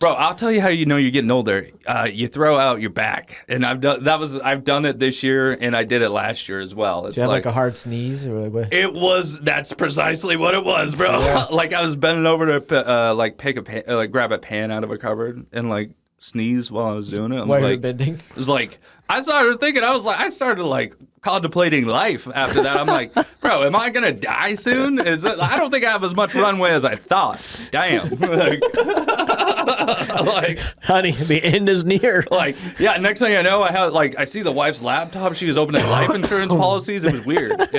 Bro, I'll tell you how you know you're getting older. You throw out your back, and I've done it this year, and I did it last year as well. It's Do you have like a hard sneeze or what? That's precisely what it was, bro. Yeah. Like I was bending over to pick a pan, grab a pan out of a cupboard and like sneeze while I was doing it. While you were bending? It was like I started thinking. I started contemplating life after that. I'm like, bro, am I gonna die soon? I don't think I have as much runway as I thought. Damn. Honey, the end is near. Next thing I know, I see the wife's laptop. She was opening life insurance policies. It was weird. Yeah.